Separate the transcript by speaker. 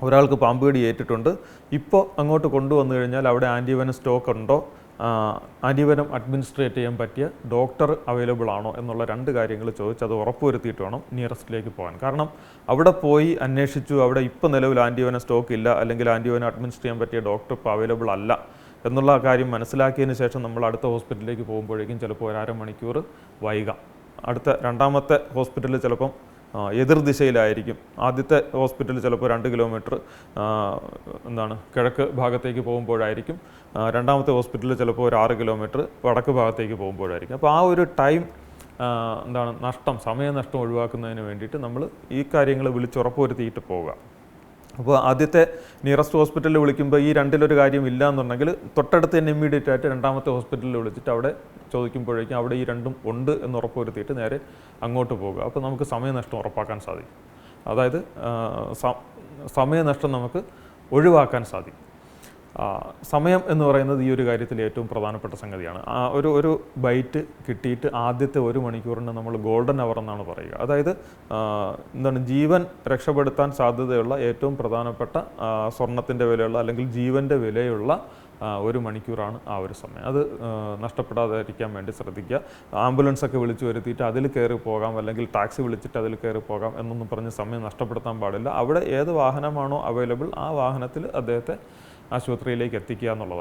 Speaker 1: ഒരാൾക്ക് പാമ്പ് കടി ഏറ്റിട്ടുണ്ട്. ഇപ്പോൾ അങ്ങോട്ട് കൊണ്ടുവന്നു കഴിഞ്ഞാൽ അവിടെ ആൻറ്റിവെനം സ്റ്റോക്ക് ഉണ്ടോ, ആൻറ്റിവെനം അഡ്മിനിസ്ട്രേറ്റ് ചെയ്യാൻ പറ്റിയ ഡോക്ടർ അവൈലബിൾ ആണോ എന്നുള്ള 2 കാര്യങ്ങൾ ചോദിച്ച് അത് ഉറപ്പുവരുത്തിയിട്ട് വേണം നിയറസ്റ്റിലേക്ക് പോകാൻ. കാരണം അവിടെ പോയി അന്വേഷിച്ചു, അവിടെ ഇപ്പോൾ നിലവിൽ ആൻറ്റിവെനം സ്റ്റോക്ക് ഇല്ല, അല്ലെങ്കിൽ ആൻറ്റിവെനം അഡ്മിനിസ്ട്രേറ്റ് ചെയ്യാൻ പറ്റിയ ഡോക്ടർ ഇപ്പോൾ അവൈലബിൾ അല്ല എന്നുള്ള കാര്യം മനസ്സിലാക്കിയതിന് ശേഷം നമ്മൾ അടുത്ത ഹോസ്പിറ്റലിലേക്ക് പോകുമ്പോഴേക്കും ചിലപ്പോൾ ഒരു അരമണിക്കൂർ വൈകാം. രണ്ടാമത്തെ ഹോസ്പിറ്റലിൽ ചിലപ്പം എതിർദിശയിലായിരിക്കും. ആദ്യത്തെ ഹോസ്പിറ്റൽ ചിലപ്പോൾ 2 കിലോമീറ്റർ കിഴക്ക് ഭാഗത്തേക്ക് പോകുമ്പോഴായിരിക്കും. രണ്ടാമത്തെ ഹോസ്പിറ്റലിൽ ചിലപ്പോൾ ഒരു 6 കിലോമീറ്റർ വടക്ക് ഭാഗത്തേക്ക് പോകുമ്പോഴായിരിക്കും. അപ്പോൾ ആ ഒരു ടൈം സമയനഷ്ടം ഒഴിവാക്കുന്നതിന് വേണ്ടിയിട്ട് നമ്മൾ ഈ കാര്യങ്ങൾ വിളിച്ചുറപ്പുവരുത്തിയിട്ട് പോവുക. അപ്പോൾ ആദ്യത്തെ നിയറസ്റ്റ് ഹോസ്പിറ്റലിൽ വിളിക്കുമ്പോൾ ഈ 2-ലൊരു കാര്യം ഇല്ല എന്നുണ്ടെങ്കിൽ തൊട്ടടുത്ത് തന്നെ ഇമ്മീഡിയറ്റ് ആയിട്ട് രണ്ടാമത്തെ ഹോസ്പിറ്റലിൽ വിളിച്ചിട്ട് അവിടെ ചോദിക്കുമ്പോഴേക്കും അവിടെ ഈ 2ഉം ഉണ്ട് എന്ന് ഉറപ്പുവരുത്തിയിട്ട് നേരെ അങ്ങോട്ട് പോകുക. അപ്പോൾ നമുക്ക് സമയനഷ്ടം ഉറപ്പാക്കാൻ സാധിക്കും. അതായത് സമയനഷ്ടം നമുക്ക് ഒഴിവാക്കാൻ സാധിക്കും. സമയം എന്ന് പറയുന്നത് ഈ ഒരു കാര്യത്തിൽ ഏറ്റവും പ്രധാനപ്പെട്ട സംഗതിയാണ്. ഒരു ബൈറ്റ് കിട്ടിയിട്ട് ആദ്യത്തെ 1 മണിക്കൂറിന് നമ്മൾ ഗോൾഡൻ അവർ എന്നാണ് പറയുക. അതായത് ജീവൻ രക്ഷപ്പെടുത്താൻ സാധ്യതയുള്ള ഏറ്റവും പ്രധാനപ്പെട്ട സ്വർണത്തിൻ്റെ വിലയുള്ള അല്ലെങ്കിൽ ജീവൻ്റെ വിലയുള്ള 1 മണിക്കൂറാണ് ആ ഒരു സമയം. അത് നഷ്ടപ്പെടാതിരിക്കാൻ വേണ്ടി ശ്രദ്ധിക്കുക. ആംബുലൻസൊക്കെ വിളിച്ചു വരുത്തിയിട്ട് അതിൽ കയറി പോകാം, അല്ലെങ്കിൽ ടാക്സി വിളിച്ചിട്ട് അതിൽ കയറി പോകാം എന്നൊന്നും പറഞ്ഞ് സമയം നഷ്ടപ്പെടുത്താൻ പാടില്ല. അവിടെ ഏത് വാഹനമാണോ അവൈലബിൾ ആ വാഹനത്തിൽ അദ്ദേഹത്തെ ആശുപത്രിയിലേക്ക് എത്തിക്കുക എന്നുള്ളതാണ്.